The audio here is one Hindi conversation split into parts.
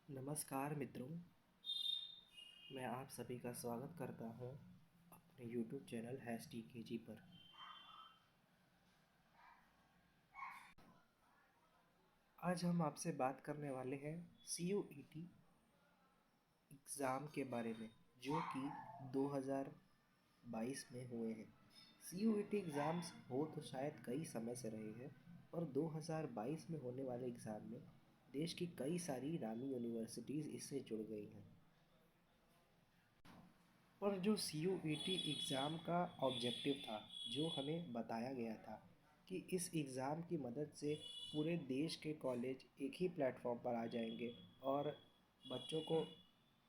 नमस्कार मित्रों, मैं आप सभी का स्वागत करता हूं अपने YouTube चैनल #TKG पर। आज हम आपसे बात करने वाले हैं CUET एग्ज़ाम के बारे में, जो कि 2022 में हुए हैं। CUET एग्ज़ाम्स हो तो शायद कई समय से रहे हैं, और 2022 में होने वाले एग्ज़ाम में देश की कई सारी नामी यूनिवर्सिटीज़ इससे जुड़ गई हैं। पर जो CUET एग्ज़ाम का ऑब्जेक्टिव था, जो हमें बताया गया था कि इस एग्ज़ाम की मदद से पूरे देश के कॉलेज एक ही प्लेटफॉर्म पर आ जाएंगे और बच्चों को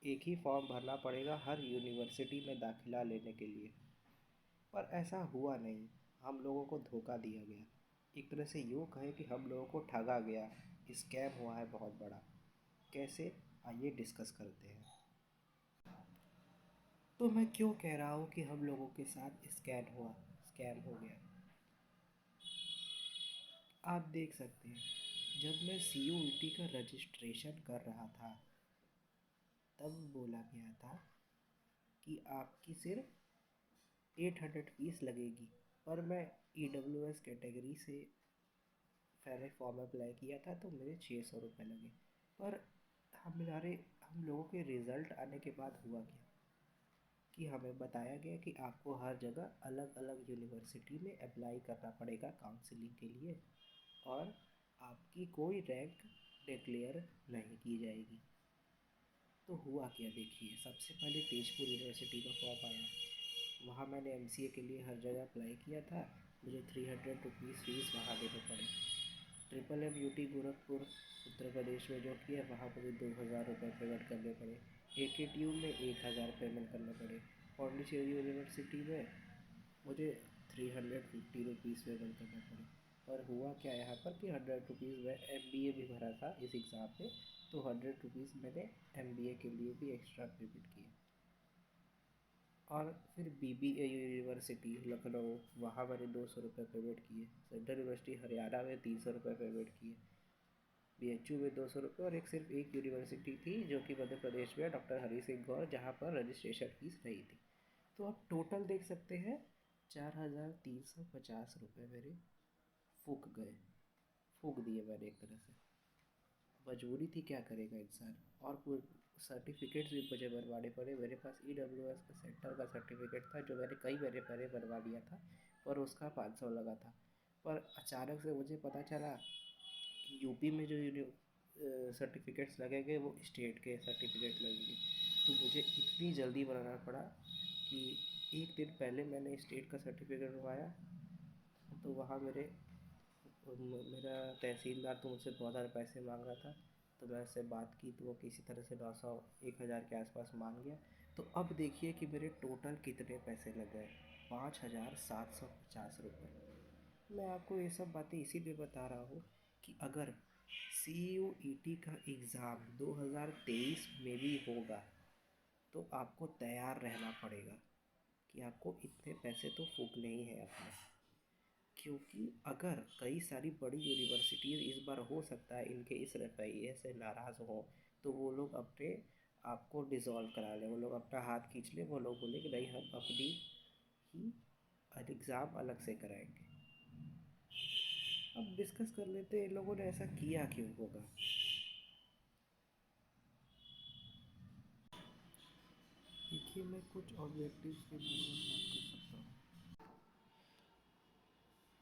एक ही फॉर्म भरना पड़ेगा हर यूनिवर्सिटी में दाखिला लेने के लिए। पर ऐसा हुआ नहीं, हम लोगों को धोखा दिया गया। एक तरह से यूँ कहें कि हम लोगों को ठगा गया, स्कैम हुआ है बहुत बड़ा। कैसे, आइए डिस्कस करते हैं। तो मैं क्यों कह रहा हूँ कि हम लोगों के साथ स्कैम हो गया। आप देख सकते हैं, जब मैं CUET का रजिस्ट्रेशन कर रहा था, तब बोला गया था कि आपकी सिर्फ 800 फीस लगेगी। पर मैं EWS कैटेगरी से मैंने फॉर्म अप्लाई किया था, तो मेरे 600 रुपये लगे। पर हम लोगों के रिज़ल्ट आने के बाद हुआ क्या कि हमें बताया गया कि आपको हर जगह अलग अलग यूनिवर्सिटी में अप्लाई करना पड़ेगा काउंसलिंग के लिए, और आपकी कोई रैंक डिक्लेयर नहीं की जाएगी। तो हुआ क्या, देखिए, सबसे पहले तेजपुर यूनिवर्सिटी का फॉर्म आया। वहाँ मैंने MCA के लिए हर जगह अप्लाई किया था। मुझे 300 रुपीज़ फीस वहाँ देने पड़े। MMUT गोरखपुर उत्तर प्रदेश में जो किया, वहाँ मुझे 2000 रुपये पेमेंट करने पड़े। AKTU में 1000 पेमेंट करने पड़े। पौंडीचेरी यूनिवर्सिटी में मुझे 350 रुपीज़ पेमेंट करना पड़े। और हुआ क्या यहाँ पर कि 100 रुपीज़ में MBA भी भरा था इस एग्ज़ाम पे, तो 100 रुपीज़ मैंने MBA के लिए भी एक्स्ट्रा पेमेंट किए। और फिर BBA यूनिवर्सिटी लखनऊ, वहाँ मैंने 200 रुपये पेमेंट किए। सेंट्रल यूनिवर्सिटी हरियाणा में 300 रुपये पेमेंट किए। BHU में 200 रुपये, और सिर्फ एक यूनिवर्सिटी थी जो कि मध्य प्रदेश में, डॉक्टर हरी सिंह गौर, जहाँ पर रजिस्ट्रेशन फीस नहीं थी। तो आप टोटल देख सकते हैं, 4350 रुपये मेरे फूक गए, फूक दिए मैंने एक तरह से। मजबूरी थी, क्या करेगा इंसान। और सर्टिफिकेट्स भी मुझे बनवाने पड़े। मेरे पास EWS का सेंटर का सर्टिफिकेट था, जो मैंने कई महीने पहले बनवा लिया था, पर उसका 500 लगा था। पर अचानक से मुझे पता चला कि यूपी में जो सर्टिफिकेट्स लगेंगे वो स्टेट के सर्टिफिकेट लगेंगे। तो मुझे इतनी जल्दी बनाना पड़ा कि एक दिन पहले मैंने स्टेट का सर्टिफिकेट बनवाया। तो वहाँ मेरा तहसीलदार तो मुझसे बहुत ज़्यादा पैसे मांग रहा था। तो मैं उससे बात की, तो वो किसी तरह से 900 1000 के आसपास मान गया। तो अब देखिए कि मेरे टोटल कितने पैसे लग गए, 5750 रुपये। मैं आपको ये सब बातें इसीलिए बता रहा हूँ कि अगर CUET का एग्ज़ाम 2023 में भी होगा, तो आपको तैयार रहना पड़ेगा कि आपको इतने पैसे तो फूकने ही हैं अपने। क्योंकि अगर कई सारी बड़ी यूनिवर्सिटीज़ इस बार, हो सकता है इनके इस रवैये से नाराज़ हों, तो वो लोग अपने आप को डिज़ोल्व करा लें, वो लोग अपना हाथ खींच लें, वो लोग बोले कि नहीं, हम अपनी ही एग्ज़ाम अलग से कराएंगे। अब डिस्कस कर लेते हैं इन लोगों ने ऐसा किया क्यों होगा। देखिए, मैं कुछ ऑब्जेक्टिव्स के बारे में बात कर सकता हूँ।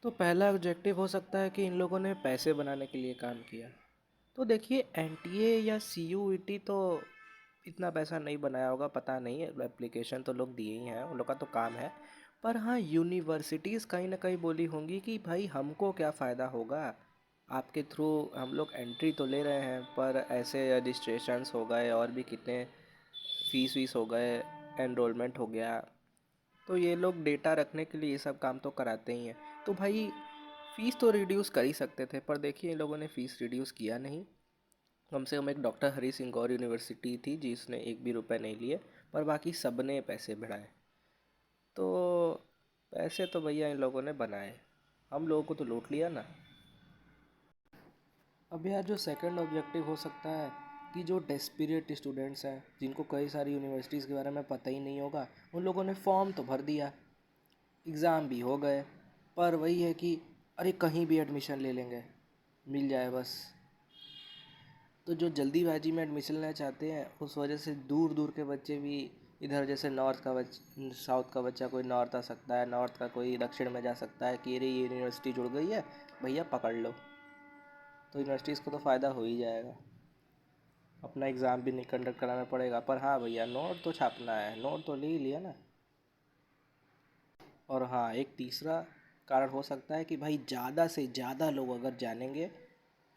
तो पहला ऑब्जेक्टिव हो सकता है कि इन लोगों ने पैसे बनाने के लिए काम किया। तो देखिए, NTA या CUET तो इतना पैसा नहीं बनाया होगा, पता नहीं। एप्लीकेशन तो लोग दिए ही हैं, उन लोग का तो काम है। पर हाँ, यूनिवर्सिटीज़ कहीं ना कहीं बोली होंगी कि भाई हमको क्या फ़ायदा होगा, आपके थ्रू हम लोग एंट्री तो ले रहे हैं, पर ऐसे रजिस्ट्रेशंस हो गए और भी कितने फीस वीस हो गए, एनरोलमेंट हो गया, तो ये लोग डेटा रखने के लिए ये सब काम तो कराते ही हैं। तो भाई, फ़ीस तो रिड्यूस कर ही सकते थे, पर देखिए इन लोगों ने फ़ीस रिड्यूस किया नहीं। कम से कम एक डॉक्टर हरी सिंह गौर यूनिवर्सिटी थी जिसने एक भी रुपए नहीं लिए, पर बाकी सब ने पैसे बढ़ाए। तो पैसे तो भैया इन लोगों ने बनाए, हम लोगों को तो लूट लिया ना। अब यार, जो सेकंड ऑब्जेक्टिव हो सकता है कि जो डेस्परेट स्टूडेंट्स हैं जिनको कई सारी यूनिवर्सिटीज़ के बारे में पता ही नहीं होगा, उन लोगों ने फॉर्म तो भर दिया, एग्ज़ाम भी हो गए, पर वही है कि अरे कहीं भी एडमिशन ले लेंगे, मिल जाए बस। तो जो जल्दीबाजी में एडमिशन लेना चाहते हैं उस वजह से दूर दूर के बच्चे भी इधर, जैसे साउथ का बच्चा कोई नॉर्थ आ सकता है, नॉर्थ का कोई दक्षिण में जा सकता है कि अरे ये यूनिवर्सिटी जुड़ गई है भैया पकड़ लो। तो यूनिवर्सिटीज़ को तो फ़ायदा हो ही जाएगा, अपना एग्ज़ाम भी नहीं कंडक्ट कराना पड़ेगा। पर हाँ भैया, नोट तो छापना है, नोट तो ले ही लिया ना। और हाँ, एक तीसरा कारण हो सकता है कि भाई ज़्यादा से ज़्यादा लोग अगर जानेंगे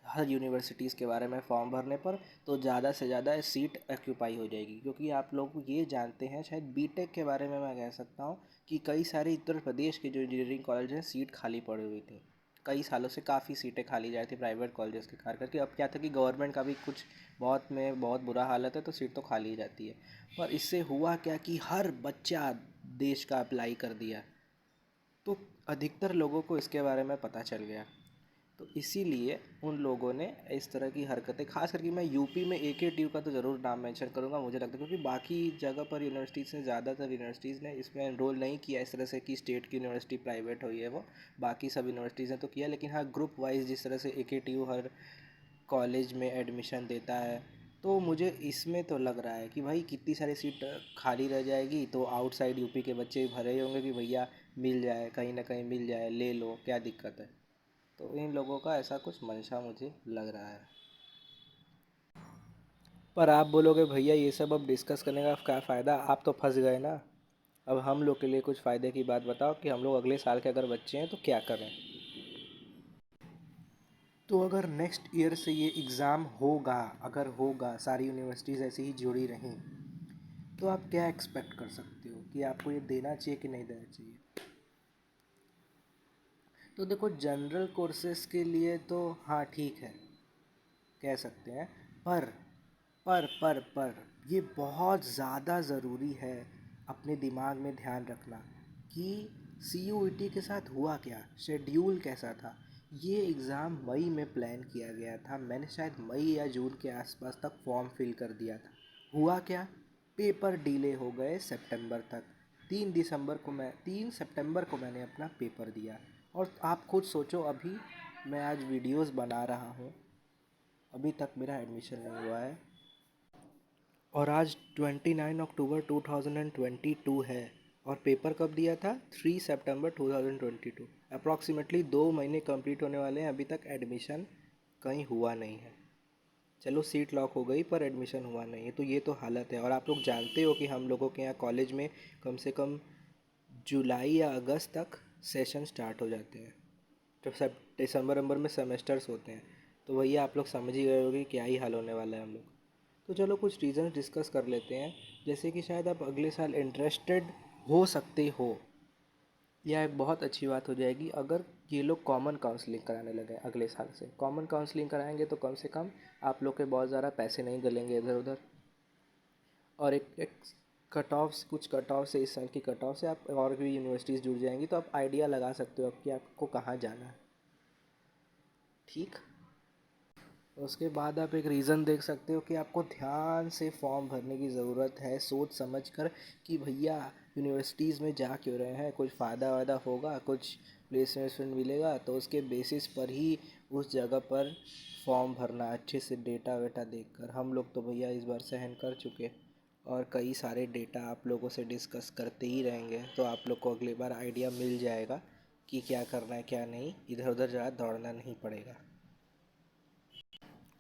हर यूनिवर्सिटीज़ के बारे में फॉर्म भरने पर, तो ज़्यादा से ज़्यादा सीट ऑक्यूपाई हो जाएगी। क्योंकि आप लोग ये जानते हैं, शायद बीटेक के बारे में मैं कह सकता हूँ कि कई सारे उत्तर प्रदेश के जो इंजीनियरिंग कॉलेज हैं सीट खाली पड़ी हुई थी। कई सालों से काफ़ी सीटें खाली जा रही थी प्राइवेट कॉलेजेस के कार करके। अब क्या था कि गवर्नमेंट का भी कुछ बहुत बुरा हालत है, तो सीट तो खाली ही जाती है। पर इससे हुआ क्या कि हर बच्चा देश का अप्लाई कर दिया, तो अधिकतर लोगों को इसके बारे में पता चल गया। तो इसीलिए उन लोगों ने इस तरह की हरकतें, खास करके मैं यूपी में AKTU का तो ज़रूर नाम मेंशन करूँगा, मुझे लगता है क्योंकि बाकी जगह पर यूनिवर्सिटीज़ से ज़्यादातर यूनिवर्सिटीज़ ने इसमें एनरोल नहीं किया इस तरह से कि स्टेट की यूनिवर्सिटी प्राइवेट हुई है वो। बाकी सब यूनिवर्सिटीज़ ने तो किया, लेकिन हाँ, ग्रुप वाइज जिस तरह से AKTU हर कॉलेज में एडमिशन देता है, तो मुझे इसमें तो लग रहा है कि भाई कितनी सारी सीट खाली रह जाएगी, तो आउटसाइड यूपी के बच्चे भी भरे ही होंगे कि भैया मिल जाए, कहीं ना कहीं मिल जाए, ले लो, क्या दिक्कत है। तो इन लोगों का ऐसा कुछ मंशा मुझे लग रहा है। पर आप बोलोगे भैया ये सब अब डिस्कस करने का क्या फ़ायदा, आप तो फंस गए ना। अब हम लोग के लिए कुछ फ़ायदे की बात बताओ कि हम लोग अगले साल के अगर बच्चे हैं तो क्या करें। तो अगर नेक्स्ट ईयर से ये एग्ज़ाम होगा, अगर होगा, सारी यूनिवर्सिटीज़ ऐसे ही जुड़ी रहें, तो आप क्या एक्सपेक्ट कर सकते हो कि आपको ये देना चाहिए कि नहीं देना चाहिए। तो देखो, जनरल कोर्सेज़ के लिए तो हाँ ठीक है, कह सकते हैं। पर पर ये बहुत ज़्यादा ज़रूरी है अपने दिमाग में ध्यान रखना कि CUET के साथ हुआ क्या, शेड्यूल कैसा था। ये एग्ज़ाम मई में प्लान किया गया था, मैंने शायद मई या जून के आसपास तक फॉर्म फिल कर दिया था। हुआ क्या, पेपर डिले हो गए सितंबर तक। 3 सितंबर को मैंने अपना पेपर दिया। और आप खुद सोचो, अभी मैं आज वीडियोस बना रहा हूँ, अभी तक मेरा एडमिशन नहीं हुआ है। और आज 29 अक्टूबर 2022 है, और पेपर कब दिया था, 3 सितंबर 2022। अप्रॉक्सीमेटली 2 महीने कंप्लीट होने वाले हैं, अभी तक एडमिशन कहीं हुआ नहीं है। चलो सीट लॉक हो गई पर एडमिशन हुआ नहीं है, तो ये तो हालत है। और आप लोग जानते हो कि हम लोगों के यहाँ कॉलेज में कम से कम जुलाई या अगस्त तक सेशन स्टार्ट हो जाते हैं, जब सब दिसंबर नवंबर में सेमेस्टर्स होते हैं। तो भैया आप लोग समझ ही गए होगे क्या ही हाल होने वाला है हम लोग। तो चलो कुछ रीज़न डिस्कस कर लेते हैं। जैसे कि शायद आप अगले साल इंटरेस्टेड हो सकते हो, यह एक बहुत अच्छी बात हो जाएगी अगर ये लोग कॉमन काउंसलिंग कराने लगे अगले साल से। कॉमन काउंसलिंग कराएंगे तो कम से कम आप लोग के बहुत ज़्यादा पैसे नहीं गलेंगे इधर उधर। और एक कट ऑफ, कुछ कट ऑफ से, इस साल की कट ऑफ से आप और भी यूनिवर्सिटीज़ जुड़ जाएंगी, तो आप आइडिया लगा सकते हो अब कि आपको कहाँ जाना है। ठीक। उसके बाद आप एक रीज़न देख सकते हो कि आपको ध्यान से फॉर्म भरने की ज़रूरत है, सोच समझ कर कि भैया यूनिवर्सिटीज़ में जा क्यों रहे हैं, कुछ फ़ायदा वायदा होगा, कुछ प्लेसमेंट मिलेगा, तो उसके बेसिस पर ही उस जगह पर फॉर्म भरना, अच्छे से डेटा वेटा देख कर। हम लोग तो भैया इस बार सहन कर चुके, और कई सारे डेटा आप लोगों से डिस्कस करते ही रहेंगे, तो आप लोग को अगली बार आइडिया मिल जाएगा कि क्या करना है क्या नहीं, इधर उधर ज़्यादा दौड़ना नहीं पड़ेगा।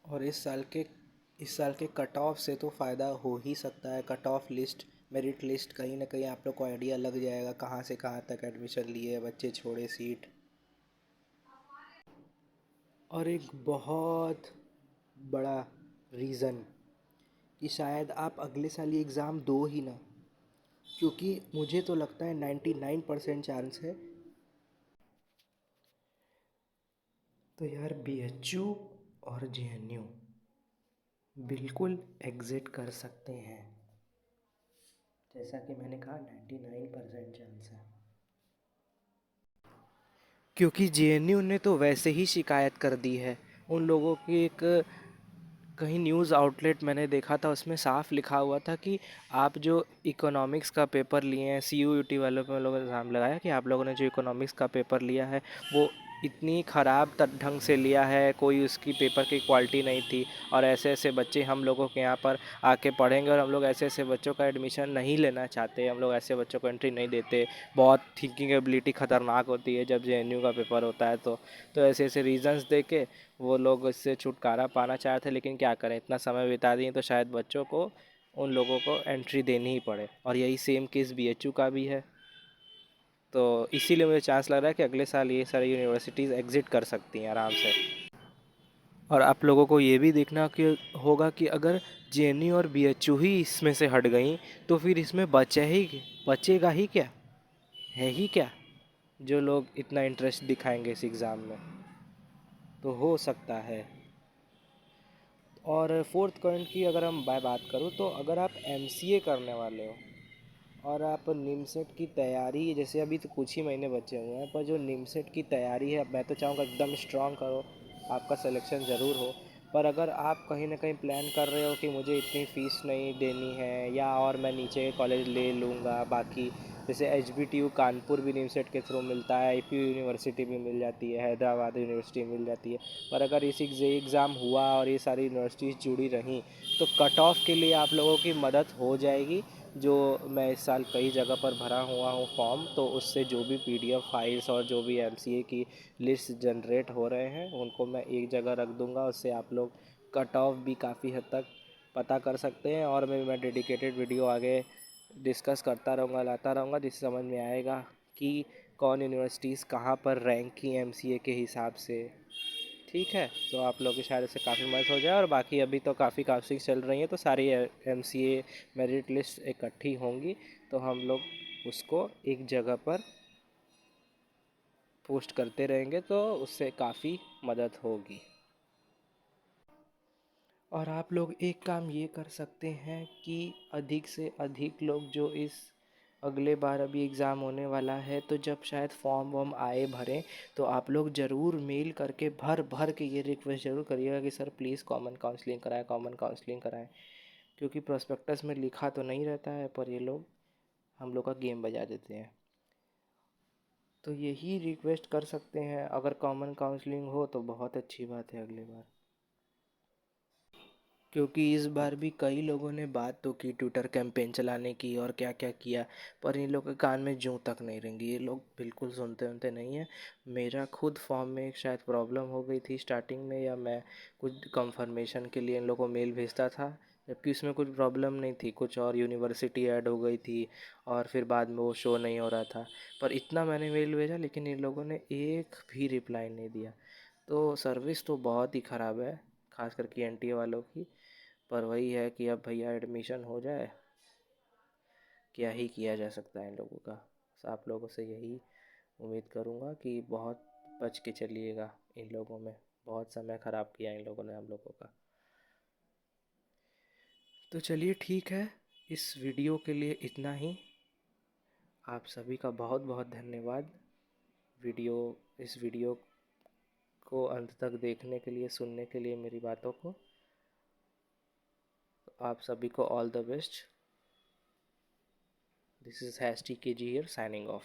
और इस साल के कट ऑफ से तो फ़ायदा हो ही सकता है। Cut off list, merit list, कहीं ना कहीं आप लोग को आइडिया लग जाएगा कहाँ से कहाँ तक एडमिशन लिए बच्चे, छोड़े सीट। और एक बहुत बड़ा रीज़न कि शायद आप अगले साल ये एग्ज़ाम दो ही ना, क्योंकि मुझे तो लगता है 99% चांस है। तो यार BHU और JNU बिल्कुल एग्ज़िट कर सकते हैं, जैसा कि मैंने कहा 99% चांस है। क्योंकि JNU ने तो वैसे ही शिकायत कर दी है। उन लोगों की एक कहीं न्यूज़ आउटलेट मैंने देखा था, उसमें साफ लिखा हुआ था कि आप जो इकोनॉमिक्स का पेपर लिए हैं, सी यू ई टी वालों पे हम लोगों ने इल्ज़ाम लगाया कि आप लोगों ने जो इकोनॉमिक्स का पेपर लिया है वो इतनी ख़राब ढंग से लिया है, कोई उसकी पेपर की क्वालिटी नहीं थी, और ऐसे ऐसे बच्चे हम लोगों के यहाँ पर आके पढ़ेंगे, और हम लोग ऐसे ऐसे बच्चों का एडमिशन नहीं लेना चाहते, हम लोग ऐसे बच्चों को एंट्री नहीं देते, बहुत थिंकिंग एबिलिटी ख़तरनाक होती है जब JNU का पेपर होता है। तो ऐसे ऐसे रीज़न्स दे के वो लोग इससे छुटकारा पाना चाह रहे थे, लेकिन क्या करें, इतना समय बिता दिए तो शायद बच्चों को, उन लोगों को एंट्री देनी ही पड़े। और यही सेम केस BHU का भी है। तो इसीलिए मुझे चांस लग रहा है कि अगले साल ये सारी यूनिवर्सिटीज़ एग्ज़िट कर सकती हैं आराम से। और आप लोगों को ये भी देखना कि होगा कि अगर JNU और BHU ही इसमें से हट गई तो फिर इसमें बचेगा ही क्या, है ही क्या, जो लोग इतना इंटरेस्ट दिखाएंगे इस एग्ज़ाम में। तो हो सकता है। और फोर्थ पॉइंट की अगर हम बात करूँ, तो अगर आप MCA करने वाले हो और आप निमसेट की तैयारी, जैसे अभी तो कुछ ही महीने बचे हुए हैं, पर जो निमसेट की तैयारी है, मैं तो चाहूँगा एकदम स्ट्रांग करो, आपका सिलेक्शन ज़रूर हो। पर अगर आप कहीं ना कहीं प्लान कर रहे हो कि मुझे इतनी फ़ीस नहीं देनी है, या और मैं नीचे के कॉलेज ले लूँगा, बाकी जैसे HBTU कानपुर भी निमसेट के थ्रू मिलता है, IPU यूनिवर्सिटी भी मिल जाती है, हैदराबाद यूनिवर्सिटी मिल जाती है। पर अगर इस एग्ज़ाम हुआ और ये सारी यूनिवर्सिटीज़ जुड़ी रहीं तो कट ऑफ के लिए आप लोगों की मदद हो जाएगी। जो मैं इस साल कई जगह पर भरा हुआ हूँ फॉर्म, तो उससे जो भी PDF फाइल्स और जो भी MCA की लिस्ट जनरेट हो रहे हैं उनको मैं एक जगह रख दूँगा। उससे आप लोग कट ऑफ भी काफ़ी हद तक पता कर सकते हैं, और मैं डेडिकेटेड वीडियो आगे डिस्कस करता रहूँगा, लाता रहूँगा, जिससे समझ में आएगा कि कौन यूनिवर्सिटीज़ कहाँ पर रैंक की MCA के हिसाब से। ठीक है, तो आप लोग की शायद इससे काफ़ी मदद हो जाए। और बाकी अभी तो काफ़ी काउंसलिंग चल रही है, तो सारी MCA मेरिट लिस्ट इकट्ठी होंगी, तो हम लोग उसको एक जगह पर पोस्ट करते रहेंगे, तो उससे काफ़ी मदद होगी। और आप लोग एक काम ये कर सकते हैं कि अधिक से अधिक लोग जो इस अगले बार अभी एग्ज़ाम होने वाला है, तो जब शायद फॉर्म वॉर्म आए भरें, तो आप लोग ज़रूर मेल करके भर भर के ये रिक्वेस्ट ज़रूर करिएगा कि सर प्लीज़ कॉमन काउंसलिंग कराएं, कॉमन काउंसलिंग कराएं। क्योंकि प्रोस्पेक्टस में लिखा तो नहीं रहता है, पर ये लोग हम लोग का गेम बजा देते हैं। तो यही रिक्वेस्ट कर सकते हैं, अगर कॉमन काउंसलिंग हो तो बहुत अच्छी बात है अगले बार। क्योंकि इस बार भी कई लोगों ने बात तो की ट्विटर कैंपेन चलाने की और क्या क्या किया, पर इन लोग के कान में जूं तक नहीं रेंगी, ये लोग बिल्कुल सुनते नहीं हैं। मेरा खुद फॉर्म में शायद प्रॉब्लम हो गई थी स्टार्टिंग में, या मैं कुछ कंफर्मेशन के लिए इन लोगों को मेल भेजता था, जबकि उसमें कुछ प्रॉब्लम नहीं थी, कुछ और यूनिवर्सिटी ऐड हो गई थी, और फिर बाद में वो शो नहीं हो रहा था। पर इतना मैंने मेल भेजा, लेकिन इन लोगों ने एक भी रिप्लाई नहीं दिया। तो सर्विस तो बहुत ही ख़राब है, खास करके NTA वालों की। पर वही है कि अब भैया एडमिशन हो जाए, क्या ही किया जा सकता है इन लोगों का। आप लोगों से यही उम्मीद करूँगा कि बहुत बच के चलिएगा इन लोगों में, बहुत समय ख़राब किया इन लोगों ने हम लोगों का। तो चलिए ठीक है, इस वीडियो के लिए इतना ही। आप सभी का बहुत बहुत धन्यवाद वीडियो इस वीडियो को अंत तक देखने के लिए, सुनने के लिए मेरी बातों को। आप सभी को all the best. This is hash TKG here, signing off.